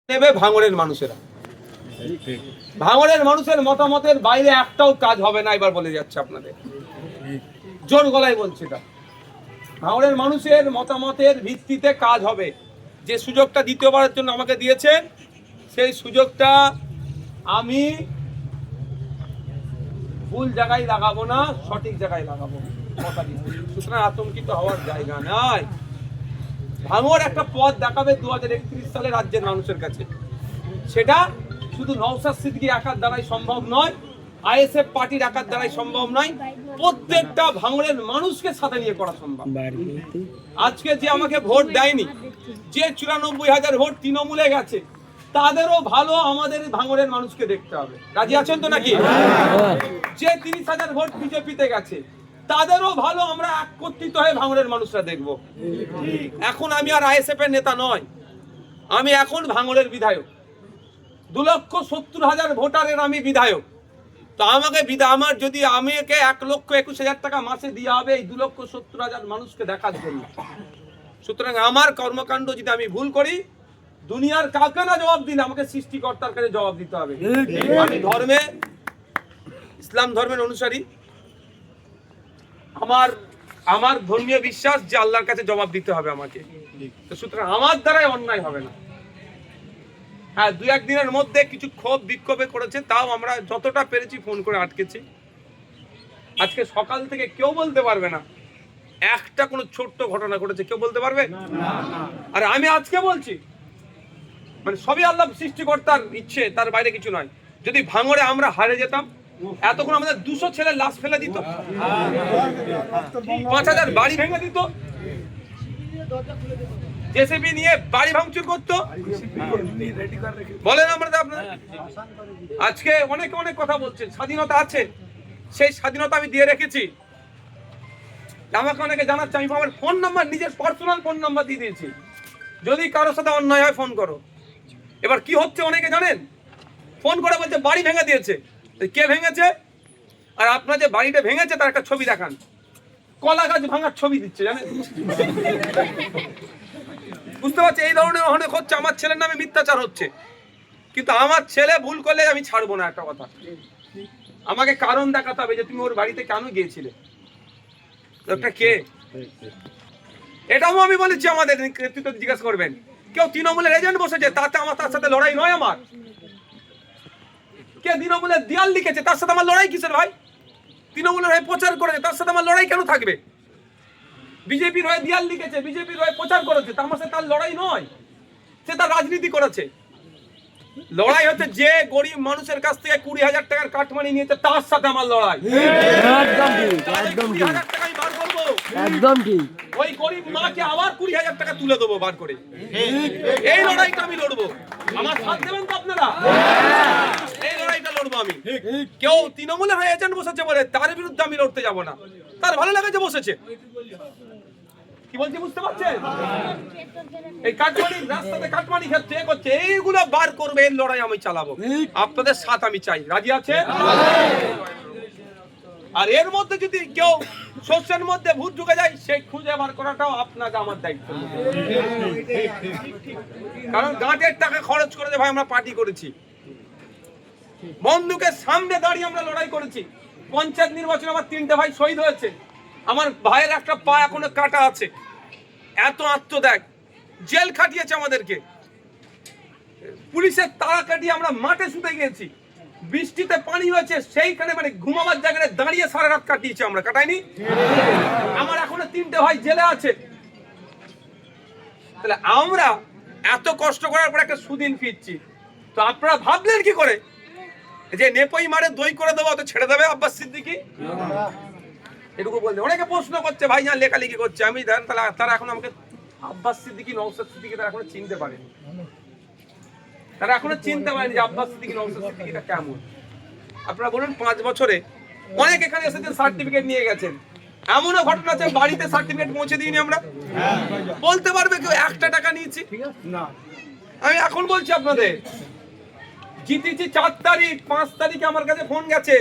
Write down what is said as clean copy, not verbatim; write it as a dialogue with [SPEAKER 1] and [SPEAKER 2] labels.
[SPEAKER 1] নেবে ভাঙড়ের মানুষেরা। ভাঙড়ের মানুষের মতামতের বাইরে একটাও কাজ হবে না, এবার বলে যাচ্ছে আপনাদের, জোর গলায় বলছি। এটা ভাঙড়ের মানুষের মতামতের ভিত্তিতে কাজ হবে। যে সুযোগটা দ্বিতীয়বারের জন্য আমাকে দিয়েছেন, সেই সুযোগটা আমি ভুল জায়গায় লাগাবো না, সঠিক জায়গায় লাগাবো। সুতরাং আতঙ্কিত হওয়ার জায়গা নাই। ভাঙড় একটা পথ দেখাবে 2031 সালে রাজ্যের মানুষের কাছে। সেটা শুধু নওশাদ সিদ্দিকী একার দ্বারাই সম্ভব নয়, আইএসএফ পার্টির একার দ্বারাই সম্ভব নয়, প্রত্যেকটা ভাঙড়ের মানুষকে সাথে নিয়ে করা সম্ভব। আজকে যে আমাকে ভোট দেয়নি, যে 94,000 ভোট তৃণমূলে গেছে, তাদেরও ভালো আমাদের ভাঙড়ের মানুষকে দেখতে হবে। রাজি আছেন তো নাকি? যে 30,000 ভোট বিজেপিতে গেছে, তাদেরও ভালো আমরা একত্রিত হয়ে ভাঙড়ের মানুষরা দেখব। এখন আমি আর আইএসএফ এর নেতা নয়, আমি এখন ভাঙড়ের বিধায়ক। 2,70,000 ভোটারের আমি বিধায়ক। তো আমাকে আমার যদি আমাকে 1,21,000 টাকা মাসে দেওয়া হবে এই 2,70,000 মানুষকে দেখার জন্য। সুতরাং আমার কর্মকাণ্ড যদি আমি ভুল করি, দুনিয়ার কাউকে না জবাব দিলে আমাকে সৃষ্টিকর্তার কাছে জবাব দিতে হবে। আমি ইসলাম ধর্মের অনুসারী, আমার ধর্মীয় বিশ্বাস যে আল্লাহর কাছে জবাব দিতে হবে আমাকে। তো সুতরাং আমার দ্বারাই অন্যায় হবে না। হ্যাঁ, 2-1 দিনের মধ্যে কিছু ক্ষোভ বিক্ষোভে করেছে, তাও আমরা যতটা পেরেছি ফোন করে আটকেছি। আজকে সকাল থেকে কেউ বলতে পারবে না একটা কোনো ছোট্ট ঘটনা ঘটেছে, কেউ বলতে পারবে? আর আমি আজকে বলছি, মানে সবই আল্লাহ সৃষ্টিকর্তার ইচ্ছে, তার বাইরে কিছু নয়। যদি ভাঙড়ে আমরা হারে যেতাম, এতক্ষণ আমাদের 200 ছেলে লাশ ফেলে দিত, 5,000 বাড়ি ভেঙে দিত, জেসিবি নিয়ে বাড়ি ভাঙচুর করতো। বলেন আপনারা। আজকে অনেকে অনেক কথা বলছেন, স্বাধীনতা আছে, সেই স্বাধীনতা আমি দিয়ে রেখেছি। আমাকে অনেকে জানাচ্ছে, আমি আমার ফোন নাম্বার, নিজের পার্সোনাল ফোন নাম্বার দিয়ে দিয়েছি, যদি কারোর সাথে অন্যায় হয় ফোন করো। এবার কি হচ্ছে অনেকে জানেন, ফোন করে বলছে বাড়ি ভেঙে দিয়েছে। কে ভেঙেছে? আর আপনার যে বাড়িটা ভেঙেছে তার একটা ছবি দেখান, কলা গাছ ভাঙার ছবি দিচ্ছে, জানেন? বুঝতে পারছি এই ধরনের অনেক হচ্ছে, আমার ছেলের নামে মিথ্যাচার হচ্ছে। কিন্তু আমার ছেলে ভুল করলে আমি ছাড়বো না। একটা কথা, আমাকে কারণ দেখাতে হবে যে তুমি ওর বাড়িতে কেন গিয়েছিলে, লোকটা কে। এটাও আমি বলেছি, আমাদের নেতৃত্ব জিজ্ঞাসা করবেন। কেউ তৃণমূলের এজেন্ট বসেছে, তাতে আমার তার সাথে লড়াই নয়। আমার কে তৃণমূলের দেয়াল লিখেছে, তার সাথে আমার লড়াই কিসের ভাই? তৃণমূলের হয়ে প্রচার করেছে, তার সাথে আমার লড়াই কেন থাকবে? বিজেপির হয়ে দেয়াল লিখেছে, বিজেপির হয়ে প্রচার করেছে, তার সাথে তার লড়াই নয়, সে তার রাজনীতি করেছে। লড়াই হচ্ছে যে গরিব মানুষের কাছ থেকে 20,000 টাকার কাটমানি নিয়েছে, তার সাথে আমার লড়াই। একদম ঠিক। ওই গরিব মাকে আবার 20,000 টাকা তুলে দেবো বার করে, এই লড়াইটা আমি লড়বো। আমার সাথ দেবেন তো আপনারা? এই লড়াইটা লড়বো আমি। কেউ তৃণমূলের হয়ে এজেন্ট বসেছে বলে তার বিরুদ্ধে আমি লড়তে যাবো না। তার ভালো লাগেছে বসেছে, কি বলছি বুঝতে পারছেন? এই কাটমানি, রাস্তাতে কাটমানি খেতে করছে, এইগুলো বার করবে, এই লড়াই আমি চালাবো। আপনাদের সাথ আমি চাই। রাজি আছে? আর এর মধ্যে যদি কেউ শস্যের মধ্যে ভূত ঢুকে যায়, সে খুঁজে বার করাটাও আপনাকে আমার দায়িত্ব। কারণ গাঁটের টাকা খরচ করে ভাই আমরা পার্টি করেছি, বন্দুকের সামনে দাঁড়িয়ে আমরা লড়াই করেছি। পঞ্চায়েত নির্বাচনে আমার 3টে ভাই শহীদ হয়েছে, আমার ভাইয়ের একটা পা এখনো কাটা আছে। এত আত্মত্যাগ, জেল খাটিয়েছে আমাদেরকে, পুলিশের তাড়া কাটিয়ে আমরা মাঠে শুতে গিয়েছি, বৃষ্টিতে পানি হয়েছে, সেইখানে মানে ঘুমাবার জায়গায় দাঁড়িয়ে সারা রাত কাটিয়েছি আমরা, কাটাইনি? আমার এখনো 3টে ভাই জেলে আছে। তাহলে আমরা এত কষ্ট করার পর একটা সুদিন ফিরছি। তো আপনারা ভাবলেন কি করে যে নেপই মারে দই করে দেবো, অত ছেড়ে দেবে আব্বাস সিদ্দিকী? এটুকু বলতে অনেকে প্রশ্ন করছে, ভাই না লেখালেখি করছে। আমি দেন তাহলে তারা এখন আমাকে আব্বাস সিদ্দিকী, নওশাদ সিদ্দিকী তারা এখনো চিনতে পারেনি। তারা এখনো চিনতে পারেনি যে আব্বাস সিদ্দিকী, নওশাদ সিদ্দিকীটা কেমন। আপনারা বলুন, 5 বছরে অনেক এখানে এসেছেন, সার্টিফিকেট নিয়ে গেছেন। এমনও ঘটনা আছে বাড়িতে সার্টিফিকেট পৌঁছে দিইনি আমরা। বলতে পারবে কেউ 1 টাকা নিয়েছি? আমি এখন বলছি আপনাদের, জিতেছি 4 তারিখ, 5 তারিখে আমার কাছে ফোন গেছে